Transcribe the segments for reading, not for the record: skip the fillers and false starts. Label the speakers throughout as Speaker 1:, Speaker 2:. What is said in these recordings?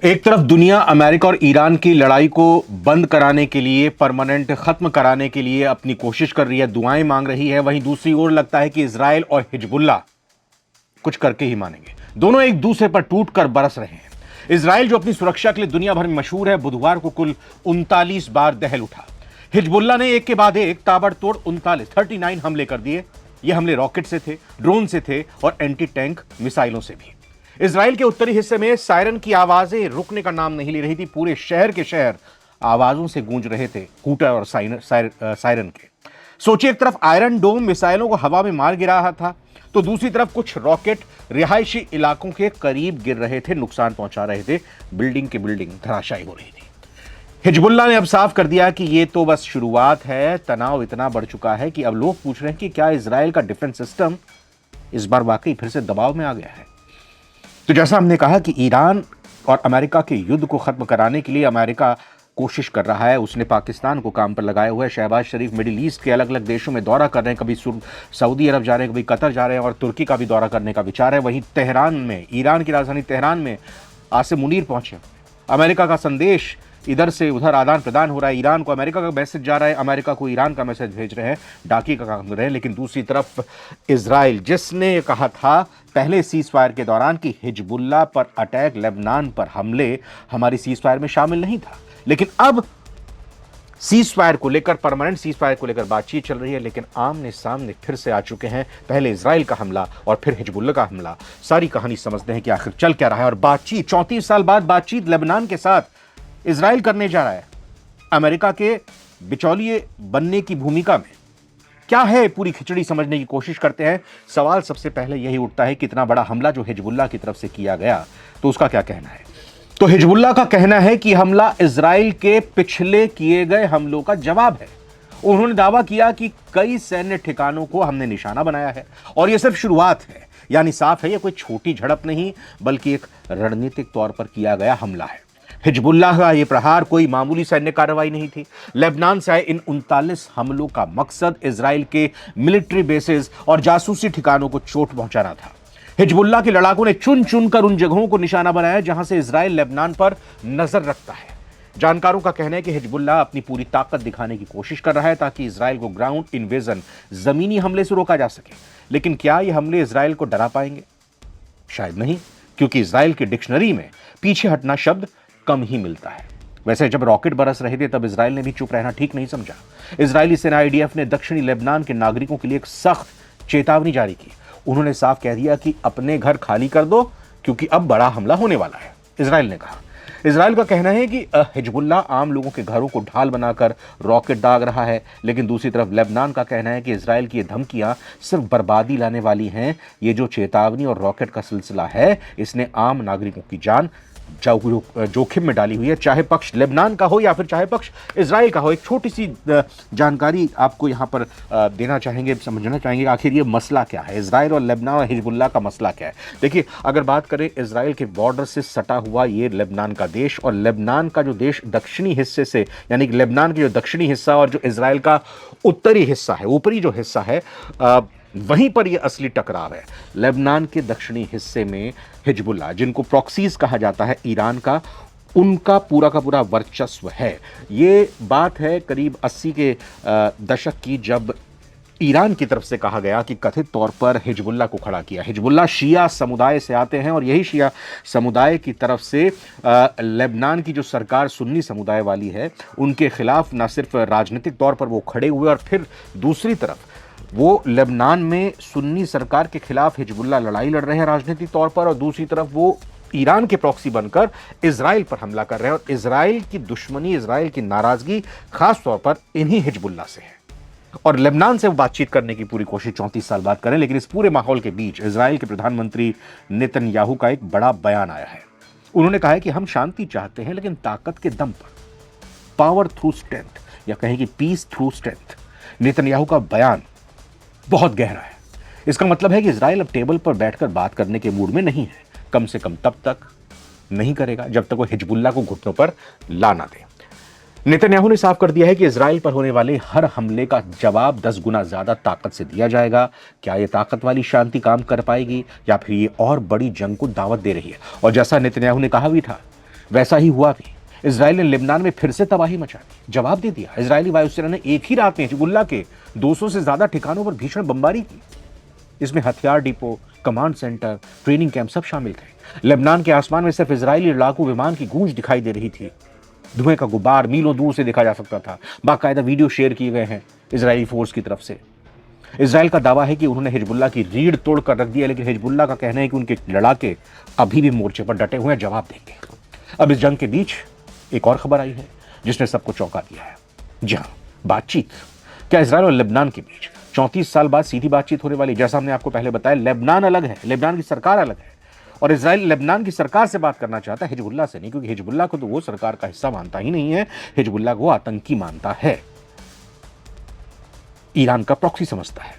Speaker 1: एक तरफ दुनिया अमेरिका और ईरान की लड़ाई को बंद कराने के लिए, परमानेंट खत्म कराने के लिए अपनी कोशिश कर रही है, दुआएं मांग रही है। वहीं दूसरी ओर लगता है कि इजराइल और हिजबुल्लाह कुछ करके ही मानेंगे। दोनों एक दूसरे पर टूट कर बरस रहे हैं। इजराइल, जो अपनी सुरक्षा के लिए दुनिया भर में मशहूर है, बुधवार को कुल 39 बार दहल उठा। हिजबुल्लाह ने एक के बाद एक ताबड़तोड़ 39 हमले कर दिए। ये हमले रॉकेट से थे, ड्रोन से थे और एंटी टैंक मिसाइलों से भी। इजराइल के उत्तरी हिस्से में सायरन की आवाजें रुकने का नाम नहीं ले रही थी। पूरे शहर के शहर आवाजों से गूंज रहे थे, हूटर और सायरन के। सोचिए, एक तरफ आयरन डोम मिसाइलों को हवा में मार गिरा रहा था, तो दूसरी तरफ कुछ रॉकेट रिहायशी इलाकों के करीब गिर रहे थे, नुकसान पहुंचा रहे थे, बिल्डिंग की बिल्डिंग धराशायी हो रही थी। हिजबुल्लाह ने अब साफ कर दिया कि यह तो बस शुरुआत है। तनाव इतना बढ़ चुका है कि अब लोग पूछ रहे हैं कि क्या इजराइल का डिफेंस सिस्टम इस बार वाकई फिर से दबाव में आ गया है। तो जैसा हमने कहा कि ईरान और अमेरिका के युद्ध को खत्म कराने के लिए अमेरिका कोशिश कर रहा है। उसने पाकिस्तान को काम पर लगाया हुआ है। शहबाज शरीफ मिडिल ईस्ट के अलग अलग देशों में दौरा कर रहे हैं, कभी सऊदी अरब जा रहे हैं, कभी कतर जा रहे हैं और तुर्की का भी दौरा करने का विचार है। वहीं तेहरान में, ईरान की राजधानी तेहरान में आसिम मुनीर पहुंचे। अमेरिका का संदेश इधर से उधर आदान प्रदान हो रहा है। ईरान को अमेरिका का मैसेज जा रहा है, अमेरिका को ईरान का मैसेज भेज रहे हैं, डाकी का काम कर रहे हैं। लेकिन दूसरी तरफ इजराइल, जिसने कहा था पहले सीज फायर के दौरान कि हिजबुल्लाह पर अटैक, लेबनान पर हमले हमारी सीज फायर में शामिल नहीं था, लेकिन अब सीज फायर को लेकर, परमानेंट सीज फायर को लेकर बातचीत चल रही है। लेकिन आमने सामने फिर से आ चुके हैं, पहले इजराइल का हमला और फिर हिजबुल्लाह का हमला। सारी कहानी समझते हैं कि आखिर चल क्या रहा है। और बातचीत, 34 साल बाद बातचीत लेबनान के साथ इजराइल करने जा रहा है, अमेरिका के बिचौलिए बनने की भूमिका में। क्या है पूरी खिचड़ी, समझने की कोशिश करते हैं। सवाल सबसे पहले यही उठता है कि इतना बड़ा हमला जो हिजबुल्लाह की तरफ से किया गया, तो उसका क्या कहना है। तो हिजबुल्लाह का कहना है कि हमला इजराइल के पिछले किए गए हमलों का जवाब है। उन्होंने दावा किया कि कई सैन्य ठिकानों को हमने निशाना बनाया है और यह सिर्फ शुरुआत है। यानी साफ है, यह कोई छोटी झड़प नहीं, बल्कि एक रणनीतिक तौर पर किया गया हमला है। हिजबुल्लाह का यह प्रहार कोई मामूली सैन्य कार्रवाई नहीं थी। लेबनान से आए इन 39 हमलों का मकसद इजराइल के मिलिट्री बेसेस और जासूसी ठिकानों को चोट पहुंचाना था। हिजबुल्लाह के लड़ाकों ने चुन चुनकर उन जगहों को निशाना बनाया जहां से इजराइल लेबनान पर नजर रखता है। जानकारों का कहना है कि हिजबुल्लाह अपनी पूरी ताकत दिखाने की कोशिश कर रहा है ताकि इजराइल को ग्राउंड इन्वेजन, जमीनी हमले से रोका जा सके। लेकिन क्या ये हमले इजराइल को डरा पाएंगे? शायद नहीं, क्योंकि इजराइल की डिक्शनरी में पीछे हटना शब्द कम ही मिलता है। वैसे जब रॉकेट बरस रहे थे तब इजराइल ने भी चुप रहना ठीक नहीं समझा। इजरायली सेना आईडीएफ ने दक्षिणी लेबनान के नागरिकों के लिए एक सख्त चेतावनी जारी की। उन्होंने साफ कह दिया कि अपने घर खाली कर दो, क्योंकि अब बड़ा हमला होने वाला है, इजराइल ने कहा। इजराइल का कहना है कि हिजबुल्लाह आम लोगों के घरों को ढाल बनाकर रॉकेट दाग रहा है। लेकिन दूसरी तरफ लेबनान का कहना है कि इजराइल की ये धमकियां सिर्फ बर्बादी लाने वाली हैं। ये जो चेतावनी और रॉकेट का सिलसिला है, इसने आम नागरिकों की जान जोखिम में डाली हुई है, चाहे पक्ष लेबनान का हो या फिर चाहे पक्ष इजराइल का हो। एक छोटी सी जानकारी आपको यहां पर देना चाहेंगे, समझना चाहेंगे आखिर ये मसला क्या है, इजराइल और लेबनान और हिजबुल्लाह का मसला क्या है। देखिए, अगर बात करें इजराइल के बॉर्डर से सटा हुआ ये लेबनान का देश और लेबनान का जो देश दक्षिणी हिस्से से, यानी कि लेबनान का जो दक्षिणी हिस्सा और जो इजराइल का उत्तरी हिस्सा है, ऊपरी जो हिस्सा है, वहीं पर यह असली टकराव है। लेबनान के दक्षिणी हिस्से में हिजबुल्लाह, जिनको प्रॉक्सीज कहा जाता है ईरान का, उनका पूरा का पूरा वर्चस्व है। ये बात है करीब 80 के दशक की, जब ईरान की तरफ से कहा गया कि कथित तौर पर हिजबुल्लाह को खड़ा किया। हिजबुल्लाह शिया समुदाय से आते हैं और यही शिया समुदाय की तरफ से लेबनान की जो सरकार सुन्नी समुदाय वाली है, उनके खिलाफ न सिर्फ राजनीतिक तौर पर वो खड़े हुए, और फिर दूसरी तरफ वो लेबनान में सुन्नी सरकार के खिलाफ हिजबुल्लाह लड़ाई लड़ रहे हैं राजनीतिक तौर पर, और दूसरी तरफ वो ईरान के प्रॉक्सी बनकर इजराइल पर हमला कर रहे हैं। और इजराइल की दुश्मनी, इजराइल की नाराजगी खास तौर पर इन्हीं हिजबुल्लाह से है। और लेबनान से वो बातचीत करने की पूरी कोशिश 34 साल बाद करें। लेकिन इस पूरे माहौल के बीच इजराइल के प्रधानमंत्री नेतन्याहू का एक बड़ा बयान आया है। उन्होंने कहा है कि हम शांति चाहते हैं, लेकिन ताकत के दम पर, पावर थ्रू स्ट्रेंथ, या कहें कि पीस थ्रू स्ट्रेंथ। नेतन्याहू का बयान बहुत गहरा है। इसका मतलब है कि इजराइल अब टेबल पर बैठकर बात करने के मूड में नहीं है, कम से कम तब तक नहीं करेगा जब तक वो हिजबुल्लाह को घुटनों पर ला ना दे। नेतन्याहू ने साफ कर दिया है कि इजराइल पर होने वाले हर हमले का जवाब 10 गुना ज्यादा ताकत से दिया जाएगा। क्या ये ताकत वाली शांति काम कर पाएगी, या फिर ये और बड़ी जंग को दावत दे रही है? और जैसा नेतन्याहू ने कहा भी था वैसा ही हुआ भी। इजराइल ने लेबनान में फिर से तबाही मचा दी, जवाब दे दिया। इजरायली वायुसेना ने एक ही रात में हिजबुल्लाह के 200 से ज्यादा ठिकानों पर भीषण बमबारी की। इसमें हथियार depot, command centre, training camp सब शामिल थे। लेबनान के आसमान में सिर्फ इजरायली लड़ाकू विमान की गूंज दिखाई दे रही थी। धुएं का गुब्बार मीलों दूर से देखा जा सकता था। बाकायदा वीडियो शेयर किए गए हैं इजरायली फोर्स की तरफ से। इजराइल का दावा है कि उन्होंने हिजबुल्लाह की रीढ़ तोड़कर रख दिया, लेकिन हिजबुल्लाह का कहना है कि उनके लड़ाके अभी भी मोर्चे पर डटे हुए हैं, जवाब देंगे। अब इस जंग के बीच एक और खबर आई है जिसने सबको चौंका दिया है। जी हां, बातचीत। क्या इजराइल और लेबनान के बीच 34 साल बाद सीधी बातचीत होने वाली? जैसा हमने आपको पहले बताया, लेबनान अलग है, लेबनान की सरकार अलग है, और इजराइल लेबनान की सरकार से बात करना चाहता है, हिजबुल्लाह से नहीं, क्योंकि हिजबुल्लाह को तो वो सरकार का हिस्सा मानता ही नहीं है। हिजबुल्लाह को आतंकी मानता है, ईरान का प्रॉक्सी समझता है।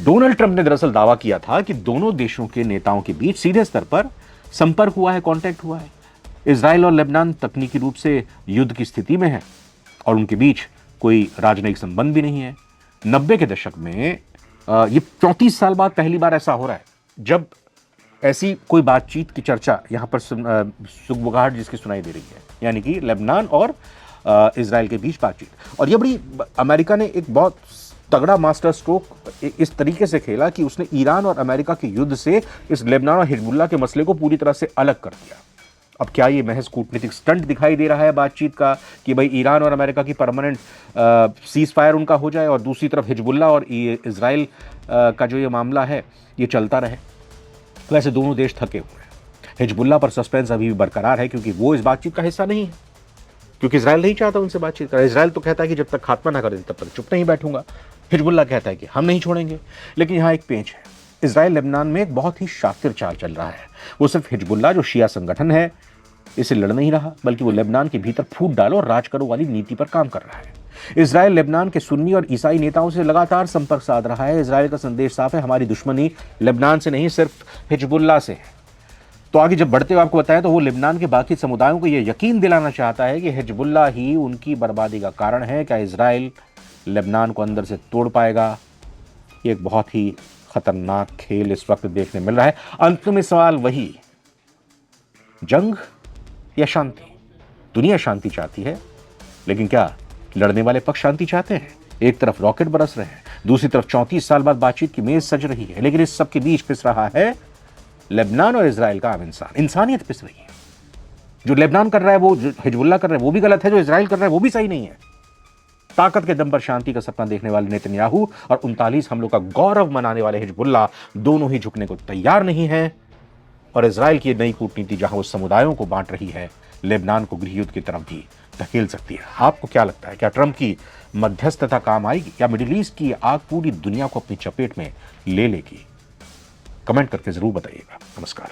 Speaker 1: डोनाल्ड ट्रंप ने दरअसल दावा किया था कि दोनों देशों के नेताओं के बीच सीधे स्तर पर संपर्क हुआ है, कांटेक्ट हुआ है। इजराइल और लेबनान तकनीकी रूप से युद्ध की स्थिति में है और उनके बीच कोई राजनयिक संबंध भी नहीं है। 90 के दशक में ये 34 साल बाद पहली बार ऐसा हो रहा है जब ऐसी कोई बातचीत की चर्चा यहां पर सुगबुगाहट जिसकी सुनाई दे रही है, यानी कि लेबनान और इजराइल के बीच बातचीत। और ये बड़ी, अमेरिका ने एक बहुत तगड़ा मास्टर स्ट्रोक इस तरीके से खेला कि उसने ईरान और अमेरिका के युद्ध से इस लेबनान और हिजबुल्लाह के मसले को पूरी तरह से अलग कर दिया। अब क्या ये महज कूटनीतिक स्टंट दिखाई दे रहा है बातचीत का कि भाई ईरान और अमेरिका की परमानेंट सीज फायर उनका हो जाए और दूसरी तरफ हिजबुल्लाह और इजराइल का जो ये मामला है ये चलता रहे? वैसे दोनों देश थके हुए हैं। हिजबुल्लाह पर सस्पेंस अभी भी बरकरार है क्योंकि वो इस बातचीत का हिस्सा नहीं है, क्योंकि इजराइल नहीं चाहता उनसे बातचीत करें। इजराइल तो कहता है कि जब तक खात्मा ना करें तब तक चुप नहीं बैठूंगा। हिजबुल्लाह कहता है कि हम नहीं छोड़ेंगे। लेकिन यहाँ एक पेंच है, इजराइल लेबनान में एक बहुत ही शातिर चाल चल रहा है। वो सिर्फ हिजबुल्लाह जो शिया संगठन है इसे लड़ नहीं रहा, बल्कि वो लेबनान के भीतर फूट डालो और राज करो वाली नीति पर काम कर रहा है। इजराइल लेबनान के सुन्नी और ईसाई नेताओं से लगातार संपर्क साध रहा है। इजराइल का संदेश साफ है, हमारी दुश्मनी लेबनान से नहीं, सिर्फ हिजबुल्लाह से है। तो आगे जब बढ़ते हुए आपको बताया तो वो लेबनान के बाकी समुदायों को यह यकीन दिलाना चाहता है कि हिजबुल्लाह ही उनकी बर्बादी का कारण है। क्या इजराइल लेबनान को अंदर से तोड़ पाएगा? ये एक बहुत ही खतरनाक खेल इस वक्त देखने मिल रहा है। अंत में सवाल वही, जंग या शांति? दुनिया शांति चाहती है, लेकिन क्या लड़ने वाले पक्ष शांति चाहते हैं? एक तरफ रॉकेट बरस रहे हैं, दूसरी तरफ 34 साल बाद बातचीत की मेज सज रही है, लेकिन इस सब के बीच पिस रहा है लेबनान और इजराइल का आम इंसान। इंसानियत पिस रही है। जो लेबनान कर रहा है, वो जो हिजबुल्लाह कर रहा है वो भी गलत है, जो इजराइल कर रहा है वो भी सही नहीं है। ताकत के दम पर शांति का सपना देखने वाले नेतन्याहू और 39 हमलों का गौरव मनाने वाले हिजबुल्लाह दोनों ही झुकने को तैयार नहीं है। और इजराइल की नई कूटनीति जहां वो समुदायों को बांट रही है, लेबनान को गृहयुद्ध की तरफ भी धकेल सकती है। आपको क्या लगता है, क्या ट्रंप की मध्यस्थता काम आएगी या मिडिल ईस्ट की आग पूरी दुनिया को अपनी चपेट में ले लेगी? कमेंट करके जरूर बताइएगा। नमस्कार।